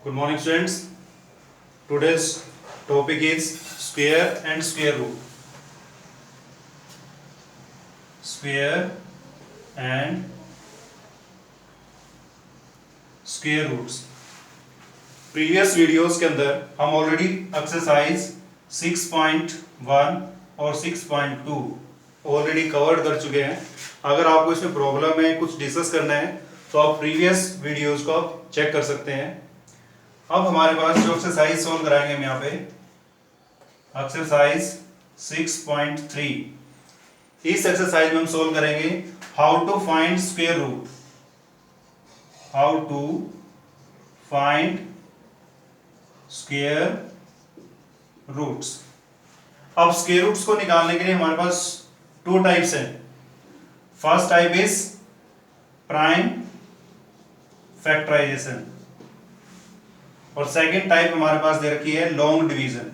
Good morning, students. Today's topic is square and square root. Square and square roots. Previous videos के अंदर हम already exercise 6.1 और 6.2 already covered कर चुके हैं. अगर आपको इसमें प्रॉब्लम है, कुछ डिस्कस करना है, तो आप प्रीवियस वीडियोस को आप चेक कर सकते हैं. अब हमारे पास जो एक्सरसाइज सोल्व कराएंगे हम यहाँ पे एक्सरसाइज 6.3. इस एक्सरसाइज में हम सोल्व करेंगे how to find square root. How to find square roots. अब स्क्वायर रूट्स को निकालने के लिए हमारे पास टू टाइप्स हैं. First type is prime factorization और सेकेंड टाइप हमारे पास दे रखी है लॉन्ग डिवीजन.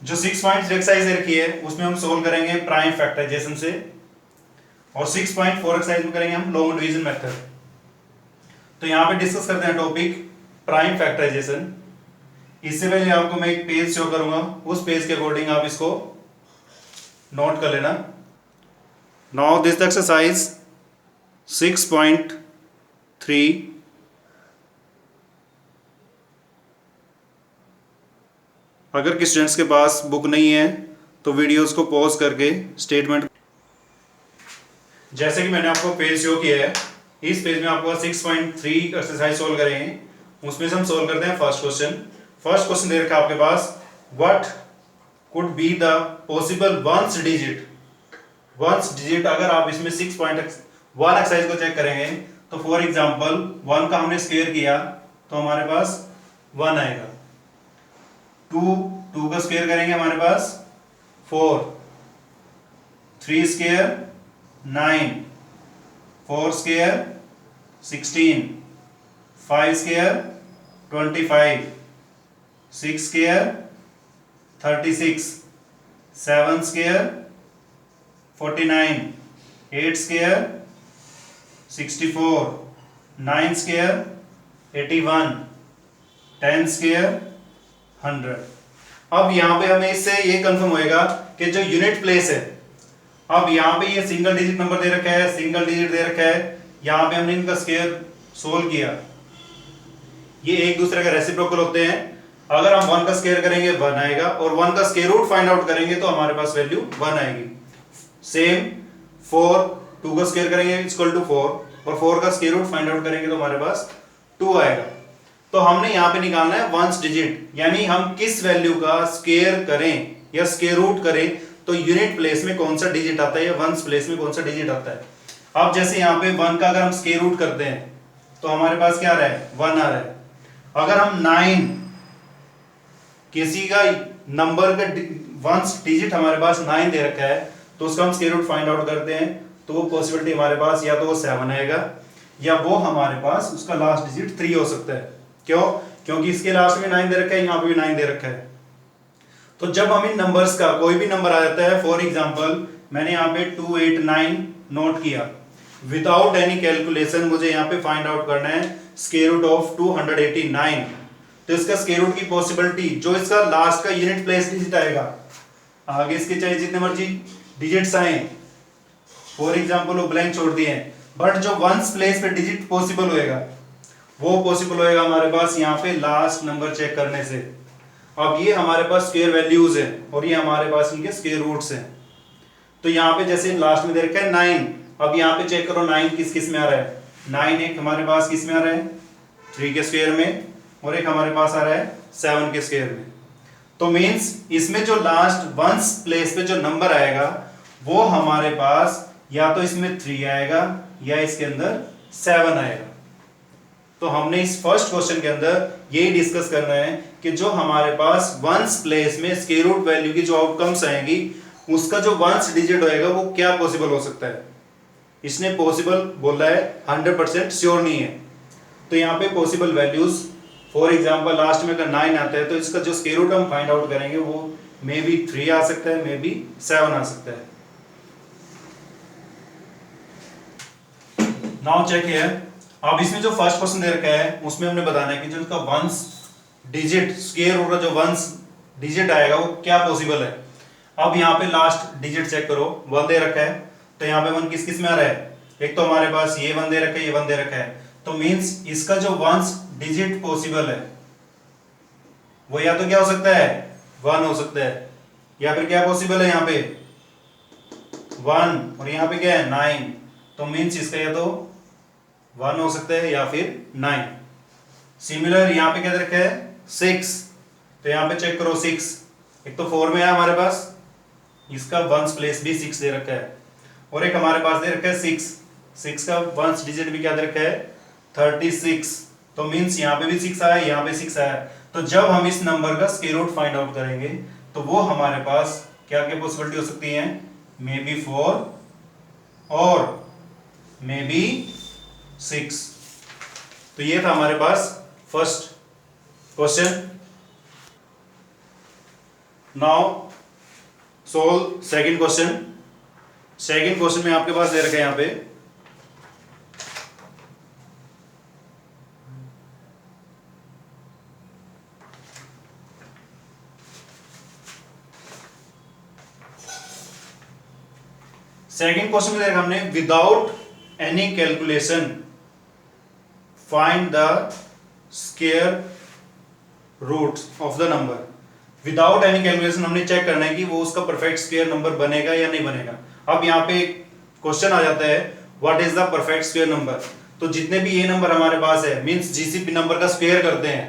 जो 6.3 एक्सरसाइज दे रखी है उसमें हम सोल्व करेंगे प्राइम फैक्टराइजेशन से और 6.4 एक्सरसाइज में करेंगे हम लॉन्ग डिवीजन मेथड. तो यहां पे डिस्कस करते हैं टॉपिक प्राइम फैक्टराइजेशन. इससे पहले आपको मैं एक पेज शो करूंगा, उस पेज के अकॉर्डिंग आप इसको नोट कर लेना. Now this exercise 6.3. अगर किसी स्टूडेंट्स के पास बुक नहीं है तो वीडियोस को पॉज करके स्टेटमेंट, जैसे कि मैंने आपको पेज शो किया है, इस पेज में आपको 6.3 एक्सरसाइज सोल्व करेंगे. उसमें से हम सोल्व करते हैं फर्स्ट क्वेश्चन. फर्स्ट क्वेश्चन दे रखा है आपके पास, what could be the possible ones digit. Ones digit अगर आप इसमें 6.1 एक्सरसाइज को चेक करेंगे तो फॉर एग्जांपल 1 का हमने स्क्वायर किया तो हमारे पास 1 आएगा. 2 का स्क्वायर करेंगे हमारे पास 4. 3 square 9. 4 square 16. 5 square 25. 6 square 36. 7 square 49. 8 square 64. 9 square 81. 10 square 100. अब यहां पे हमें इससे ये कंफर्म होएगा कि जो यूनिट प्लेस है, अब यहां पे ये सिंगल डिजिट नंबर दे रखा है, सिंगल डिजिट दे रखा है. यहां पे हमने इनका स्क्वायर सोल्व किया, ये एक दूसरे का रेसिप्रोकल होते हैं. अगर हम 1 का स्क्वायर करेंगे 1 आएगा और 1 का स्क्वायर रूट फाइंड आउट करेंगे तो हमारे पास वैल्यू 1 आएगी. सेम 2 का स्क्वायर करेंगे इक्वल टू 4 और 4 का स्क्वायर रूट फाइंड आउट करेंगे तो हमारे पास 2 आएगा. तो हमने यहां पे निकालना है वंस डिजिट, यानी हम किस वैल्यू का स्क्वायर करें या स्क्वायर रूट करें तो यूनिट प्लेस में कौन सा डिजिट आता है या वंस प्लेस में कौन सा डिजिट आता है. अब जैसे यहां पे 1 का अगर हम स्क्वायर रूट करते हैं तो हमारे पास क्या आ रहा है 1 आ रहा है. अगर हम 9 किसी का नंबर का वंस डिजिट हमारे पास 9 दे रखा है तो उसका हम स्क्वायर रूट फाइंड आउट करते हैं तो वो पॉसिबिलिटी हमारे पास या तो वो 7 आएगा या वो हमारे पास उसका लास्ट डिजिट 3 हो सकता है. क्यों? क्योंकि इसके लास्ट में 9 दे रखा है, यहां पे भी 9 दे रखा है. तो जब हम इन नंबर्स का कोई भी नंबर आ जाता है, फॉर एग्जांपल मैंने यहां पे 289 नोट किया, विदाउट एनी कैलकुलेशन मुझे यहां पे फाइंड आउट करना है स्क्वायर रूट ऑफ 289. तो इसका स्क्वायर रूट की पॉसिबिलिटी, जो इसका लास्ट का यूनिट प्लेस डिजिट आएगा, आगे इसके चाहे जितने मर्जी डिजिट्स आए, फॉर एग्जांपल वो ब्लैंक छोड़ दिए हैं, बट जो वंस प्लेस पे डिजिट पॉसिबल होएगा वो पॉसिबल होएगा हमारे पास यहाँ पे लास्ट नंबर चेक करने से. अब ये हमारे पास स्क्वायर वैल्यूज हैं और ये हमारे पास इनके स्क्वायर रूट्स हैं. तो यहाँ पे जैसे लास्ट में दे रखा है 9, अब यहाँ पे चेक करो 9 किस किस में आ रहा है. 9 एक हमारे पास किस में आ रहा है 3 के स्क्वायर में और एक हमारे पास आ रहा है 7 के स्क्वायर में. तो मीन्स इसमें जो लास्ट वंस प्लेस पे जो नंबर आएगा वो हमारे पास या तो इसमें 3 आएगा या इसके अंदर 7 आएगा. तो हमने इस फर्स्ट क्वेश्चन के अंदर यही डिस्कस करना है कि जो हमारे पास वंस प्लेस में स्क्वायर रूट वैल्यू की जो आउटकम्स आएंगी उसका जो वंस डिजिट होएगा वो क्या पॉसिबल हो सकता है. इसने पॉसिबल बोला है, 100% श्योर नहीं है. तो यहाँ पे possible values, for example last में अगर 9 आता है तो इसका जो स्क्वायर रूट हम फाइंड आउट करेंगे वो मे बी 3 आ सकता है, मे बी 7 आ सकता है. Now check here. अब इसमें जो फर्स्ट क्वेश्चन दे रखा है उसमें हमने बताना है कि जो इसका वंस डिजिट स्क्वायर रूट का जो वंस डिजिट आएगा वो क्या पॉसिबल है। अब यहाँ पे लास्ट डिजिट चेक करो, 1 दे रखा है, तो यहाँ पे 1 किस किस में आ रहा है, एक तो हमारे पास ये 1 दे रखा है, ये 1 दे रखा है, तो मींस इसका जो वंस डिजिट पॉसिबल है वो या तो क्या हो सकता है 1 हो सकता है, या फिर क्या पॉसिबल है यहाँ पे 1, और यहाँ पे क्या है 9, तो मींस इसका या तो 1 हो सकता है या फिर 9। सिमिलर यहाँ पे क्या दे रखा है 6, तो यहाँ पे चेक करो 6, एक तो 4 में है हमारे पास, इसका वंस प्लेस भी 6 दे रखा है, और एक हमारे पास दे रखा है 6 का वंस डिजिट भी क्या दे रखा है 36, तो मींस यहाँ पे भी 6 आया, यहाँ पे 6 आया, तो जब हम इस नंबर का स्क्वायर रूट फाइंड आउट करेंगे तो वो हमारे पास क्या क्या पॉसिबिलिटी हो सकती है, मे बी 4 और मे बी 6। तो ये था हमारे पास first question. Now solve second question. Second question में आपके पास दे रखा है यहां पे सेकंड क्वेश्चन में देखा हमने without any calculation find the square root of the number. Without any calculation हमने चेक करना है कि वो उसका परफेक्ट स्क्वायर नंबर बनेगा या नहीं बनेगा। अब यहाँ पे क्वेश्चन आ जाता है what is the perfect square number. तो जितने भी ये नंबर हमारे पास है मींस जिस भी नंबर का स्क्वायर करते हैं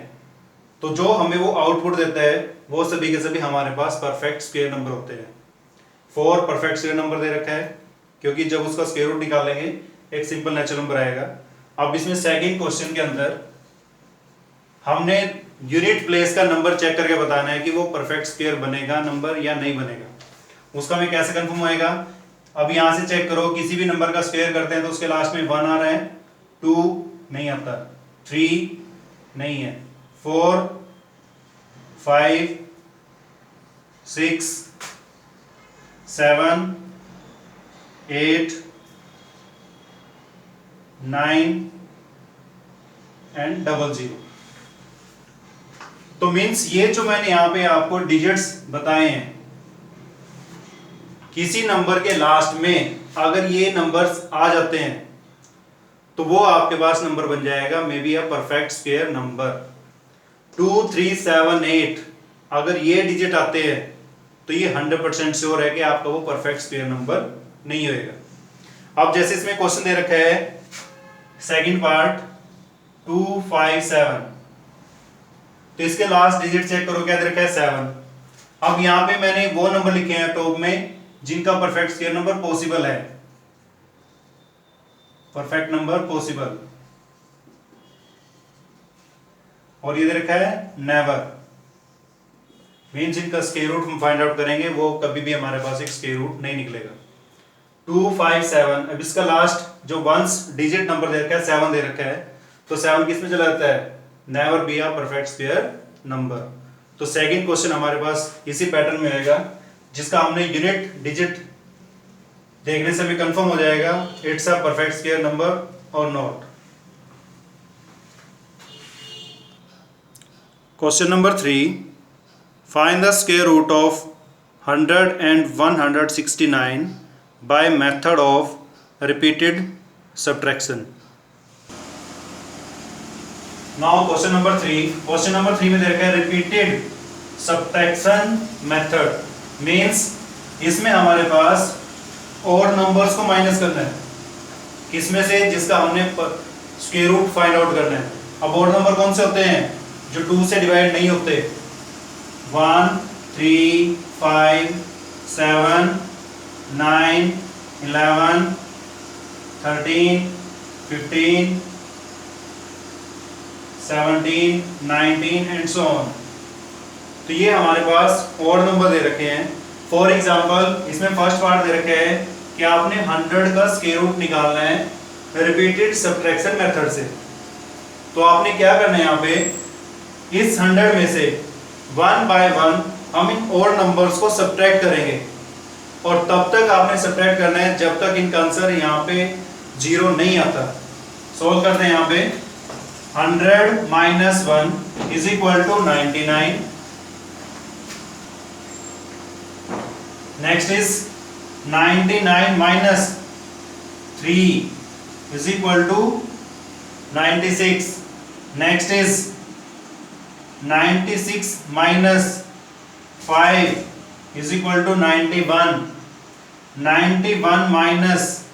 तो जो हमें वो आउटपुट देता है वो सभी के सभी हमारे पास परफेक्ट स्क्वायर नंबर होते हैं। 4 परफेक्ट स्क्वायर नंबर दे रखा है क्योंकि जब उसका स्क्वायर रूट निकालेंगे एक सिंपल नेचुरल नंबर आएगा। अब इसमें सेकंड क्वेश्चन के अंदर हमने यूनिट प्लेस का नंबर चेक करके बताना है कि वो परफेक्ट स्क्वायर बनेगा नंबर या नहीं बनेगा। उसका हमें कैसे कंफर्म होएगा, अब यहां से चेक करो किसी भी नंबर का स्क्वायर करते हैं तो उसके लास्ट में 1 आ रहा है, 2 नहीं आता, 3 नहीं है, 4 5 6 7 8 9 एंड 00। तो मींस ये जो मैंने यहां पे आपको डिजिट्स बताए हैं किसी नंबर के लास्ट में अगर ये नंबर्स आ जाते हैं तो वो आपके पास नंबर बन जाएगा may be a perfect square number. 2 3 7 8 अगर ये डिजिट आते हैं तो ये 100% श्योर है कि आपका वो परफेक्ट स्क्वायर नंबर नहीं होएगा। अब जैसे इसमें क्वेश्चन दे रखा है सेकंड पार्ट 2 5 7, तो इसके लास्ट डिजिट चेक करो क्या दे रखा है 7। अब यहां पे मैंने वो नंबर लिखे हैं टॉप में जिनका परफेक्ट स्क्वायर नंबर पॉसिबल है, परफेक्ट नंबर पॉसिबल, और ये दे रखा है नेवर, मींस जिनका स्क्वायर रूट हम फाइंड आउट करेंगे वो कभी भी हमारे पास एक स्क्वायर रूट नहीं निकलेगा। 2 5 7, अब इसका लास्ट जो वंस डिजिट नंबर दे रखा है 7 दे रखा है, तो 7 किस में चला जाता है, never be a perfect square number. तो सेकंड क्वेश्चन हमारे पास इसी पैटर्न में आएगा जिसका हमने यूनिट डिजिट देखने से भी कंफर्म हो जाएगा it's a perfect square number और not. Question number 3, find the square root of 100 and 169 by method of repeated subtraction। Now question number 3, question number 3 में देखा है रिपीटेड सब्ट्रैक्शन मेथड, मींस इसमें हमारे पास और नंबर्स को माइनस करना है, किसमें से, जिसका हमने स्क्वायर रूट फाइंड आउट करना है। अब और नंबर कौन से होते हैं जो 2 से डिवाइड नहीं होते, 1 3 5 7 9 11 13 15 17 19 एंड सो ऑन। तो ये हमारे पास और नंबर दे रखे हैं। फॉर एग्जांपल इसमें फर्स्ट पार्ट दे रखे हैं कि आपने 100 का स्क्वायर रूट निकालना है रिपीटेड सब्ट्रैक्शन मेथड से। तो आपने क्या करना है, यहाँ पे इस 100 में से 1 बाय 1 हम इन और नंबर्स को सब्ट्रैक्ट करेंगे, और तब तक आपने सब्ट्रैक्ट करना है जब तक इनका आंसर यहाँ पे 0 नहीं आता। सोल्व करते हैं यहाँ पे 100 minus 1 is equal to 99। Next is 99 minus 3 is equal to 96। Next is 96 minus 5 is equal to 91। 91 minus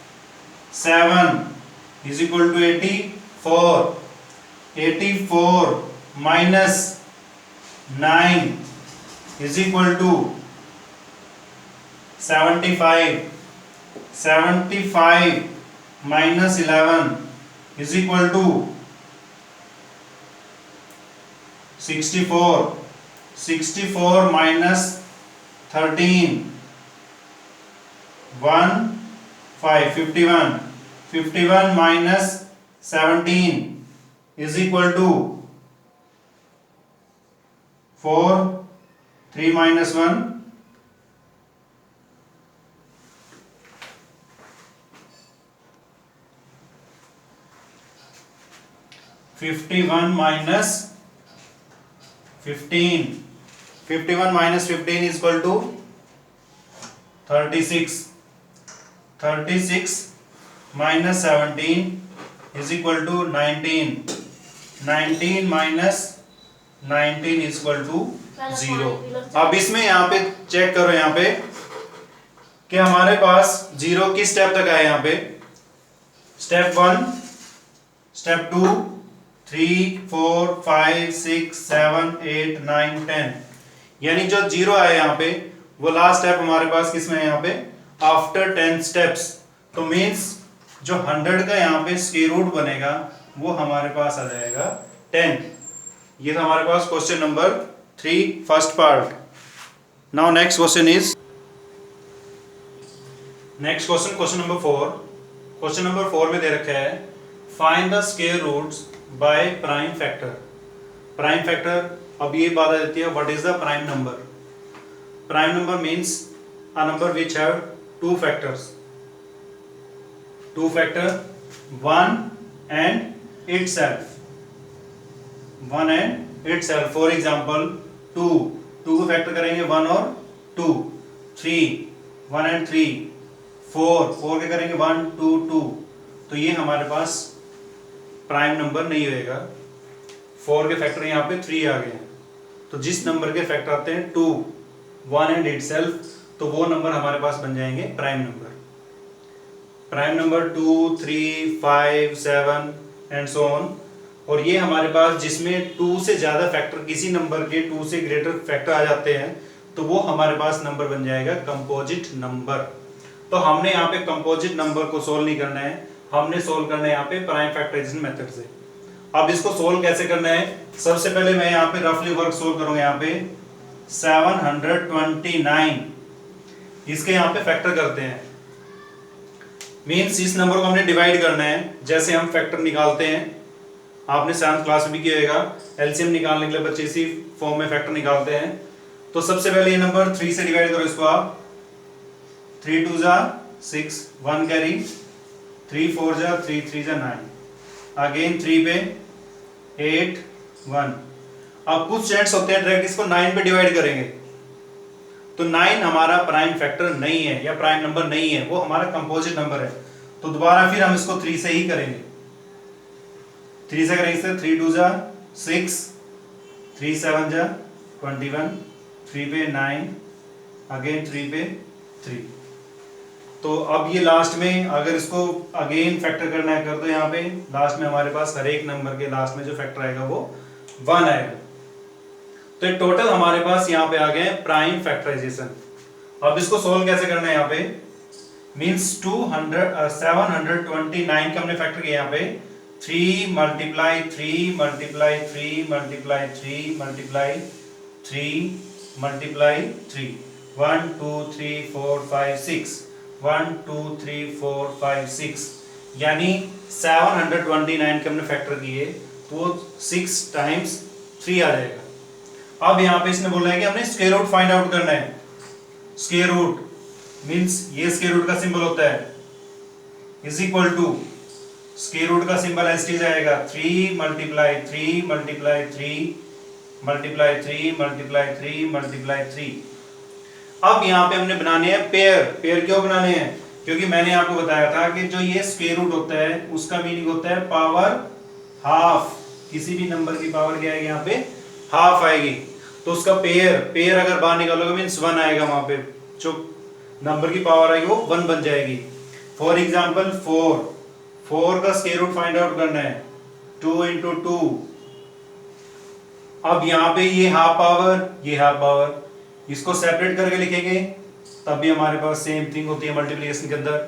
7 is equal to 84। 84 minus 9 is equal to 75। 75 minus 11 is equal to 64। 64 minus 13 51। 51 minus 17 is equal to 4। 3 minus 1 51 minus 15। 51 minus 15 is equal to 36। 36 minus 17 is equal to 19। 19 minus 19 is equal to 0। अब इसमें यहाँ पे check करो यहाँ पे कि हमारे पास 0 किस स्टेप तक आए। यहाँ पे स्टेप 1, स्टेप 2, 3, 4, 5, 6, 7, 8, 9, 10, यानी जो 0 आए यहाँ पे वो लास्ट स्टेप हमारे पास किसमें है यहाँ पे आफ्टर 10 स्टेप्स। तो मीन्स जो 100 का यहाँ पे स्क्वायर रूट बनेगा वो हमारे पास आ जाएगा 10। ये था हमारे पास question number 3 first part. Now next question is next question, question number 4। Question number 4 में दे रखा है find the square roots by prime factor. Prime factor, अब ये बात आ जाती है what is the prime number. Prime number means a number which have two factors. Two factor 1 and itself। 1 and itself। For example 2 को factor करेंगे 1 और 2। 3 1 and 3। 4 के करेंगे 1 2 2। तो ये हमारे पास प्राइम नंबर नहीं होएगा। 4 के फैक्टर यहाँ पे 3 आ गए हैं, तो जिस नंबर के फैक्टर आते हैं 2 1 and itself, तो वो नंबर हमारे पास बन जाएंगे prime number. Prime number 2 3 5 7 and so on. और ये हमारे पास जिसमें 2 से ज्यादा फैक्टर, किसी नंबर के 2 से ग्रेटर फैक्टर आ जाते हैं, तो वो हमारे पास नंबर बन जाएगा कंपोजिट नंबर। तो हमने यहाँ पे कंपोजिट नंबर को सोल्व नहीं करना है, हमने सोल्व करना है यहाँ पे प्राइम फैक्टराइजेशन मेथड से। अब इसको सोल्व कैसे करना है, सबसे पहले मैं यहाँ पे रफली वर्क सोल्व करूंगा। यहाँ पे 729 इसके यहाँ पे फैक्टर करते हैं, मींस इस नंबर को हमने डिवाइड करना है। जैसे हम फैक्टर निकालते हैं, आपने 7th क्लास में भी किया होगा, एलसीएम निकालने के लिए बच्चे इसी फॉर्म में फैक्टर निकालते हैं। तो सबसे पहले ये नंबर 3 से डिवाइड करो इसको आप। 3 2 जा 6, 1 कैरी, 3 4 जा 3 3 जा 9, अगेन 3 पे 8 1। अब कुछ स्टूडेंट्स होते हैं डायरेक्ट इसको 9 पे डिवाइड करेंगे, तो 9 हमारा प्राइम फैक्टर नहीं है या प्राइम नंबर नहीं है, वो हमारा कंपोजिट नंबर है। तो दोबारा फिर हम इसको 3 से ही करेंगे। 3 से करेंगे, 3 2 जा 6, 3 7 जा 21, 3 पे 9, अगेन 3 पे 3। तो अब ये लास्ट में अगर इसको अगेन फैक्टर करना है कर दो, यहाँ पे लास्ट में हमारे पास हर एक नंबर के लास्ट में जो फैक्टर आएगा वो 1 आएगा। तो टोटल हमारे पास यहाँ पे आ गए प्राइम फैक्टराइजेशन। अब इसको सोल्व कैसे करना है यहाँ पे, मींस 729 के हमने फैक्टर किया यहाँ पे 3 multiply 3 multiply 3 multiply 3 multiply 3 multiply 3, 1 2 3 4 5 6, 1 2 3 4 5 6, यानी 729 के हमने फैक्टर किए तो 6 टाइम्स 3 आ जाएगा। अब यहाँ पे इसने बोला है कि हमने स्क्वायर रूट फाइंड आउट करना है। स्क्वायर रूट मींस ये स्क्वायर रूट का सिंबल होता है is equal to square root का सिंबल एस टी जाएगा 3 multiply 3 multiply 3 multiply 3 multiply 3 multiply 3। अब यहाँ पे हमने बनाने हैं पेयर। पेयर क्यों बनाने हैं? क्योंकि मैंने आपको बताया था कि जो ये स्क्वायर रूट होता है उसका मीनिंग होता है पावर हाफ। किसी भी नंबर की पावर क्या आएगी? यहाँ पे हाफ आएगी। तो उसका पेयर, पेयर अगर बाहर निकालोगे मीन्स 1 आएगा, वहां पे जो नंबर की पावर आएगी वो 1 बन जाएगी। फॉर एग्जाम्पल 4 का स्क्वायर रूट फाइंड आउट करना है 2 इंटू 2। अब यहाँ पे ये हाफ पावर, ये हाफ पावर, इसको सेपरेट करके लिखेंगे तब भी हमारे पास सेम थिंग होती है मल्टीप्लिकेशन के अंदर।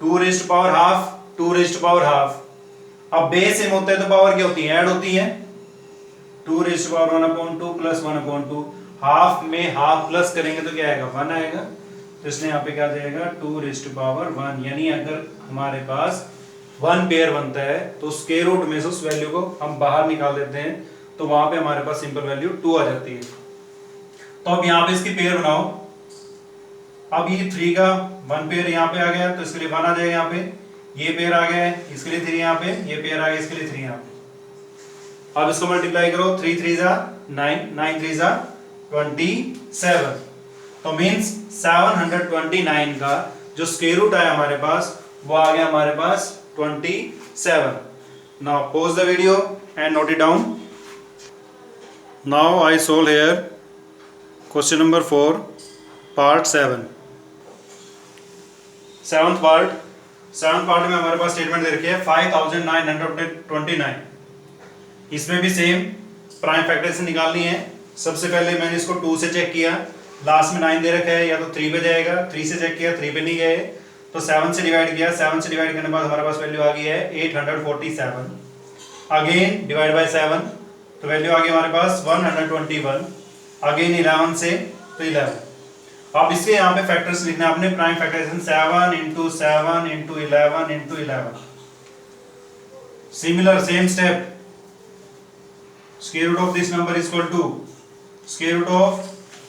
2 raised power half, 2 raised power half. अब बेस सेम होता है तो पावर क्या होती है? ऐड होती है। 2 रेज़्ड पावर 1/2 प्लस 1/2। हाफ में हाफ प्लस करेंगे तो क्या आएगा? 1 आएगा। तो इसलिए यहाँ पे क्या जाएगा? 2 रेज़्ड पावर 1। यानी अगर हमारे पास 1 पेयर बनता है तो स्क्वायर रूट में से उस वैल्यू को हम बाहर निकाल देते हैं तो वहां पे हमारे पास सिंपल वैल्यू 2 आ जाती है। तो अब यहाँ पे इसकी पेयर बनाओ। अब ये 3 का 1 पेयर यहाँ पे आ गया तो इसके लिए 1 आ जाएगा। यहाँ पे ये पेयर आ गया है, इसके लिए 3 यहाँ पे, ये पेयर आ गया, इसके लिए 3 यहाँ पे। अब इसको मल्टीप्लाई करो, 3 3 जा 9, 9 3 जा 27। तो मीन्स 729 का जो स्क्वायर रूट आया हमारे पास वो आ गया हमारे पास 27। Now pause the video and note it down. Now I solve here question number 4 part 7। Seventh part में हमारे पास स्टेटमेंट दे रखी है 5929। इसमें भी सेम प्राइम फैक्टर से निकालनी है। सबसे पहले मैंने इसको 2 से चेक किया, लास्ट में 9 दे रखा है, या तो 3 पे जाएगा। 3 से चेक किया, 3 पे नहीं गए तो 7 से डिवाइड किया। 7 से डिवाइड करने के बाद हमारे पास वैल्यू आ गई है 847। अगेन डिवाइड बाय 7 तो वैल्यू आ गई हमारे पास 121। अगेन 11 से तो 11। अब इसके यहाँ पे फैक्टर्स लिखना है आपने, prime factorization 7 into 7 into 11 into 11। Similar same step, square root of this number is equal to square root of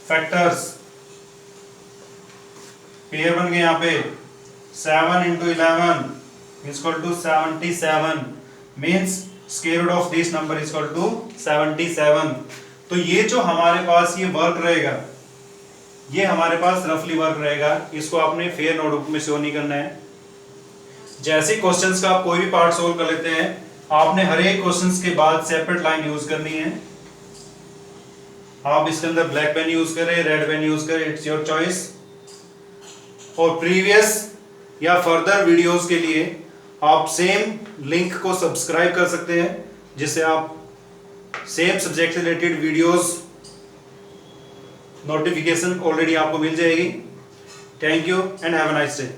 factors. Pair बन गए यहाँ पे 7 into 11 is equal to 77। Means square root of this number is equal to 77। तो ये जो हमारे पास ये work रहेगा, ये हमारे पास रफली वर्क रहेगा। इसको आपने फेयर नोटबुक में शो नहीं करना है। जैसे क्वेश्चंस का आप कोई भी पार्ट सोल्व कर लेते हैं, आपने हर एक क्वेश्चंस के बाद सेपरेट लाइन यूज करनी है। आप इसके अंदर ब्लैक पेन यूज करें, रेड पेन यूज करें, इट्स योर चॉइस। और प्रीवियस या फर्दर वीडियोस के लिए आप सेम लिंक को सब्सक्राइब कर सकते हैं, जिससे आप सेम सब्जेक्ट से रिलेटेड वीडियोस नोटिफिकेशन ऑलरेडी आपको मिल जाएगी। Thank you and have a nice day.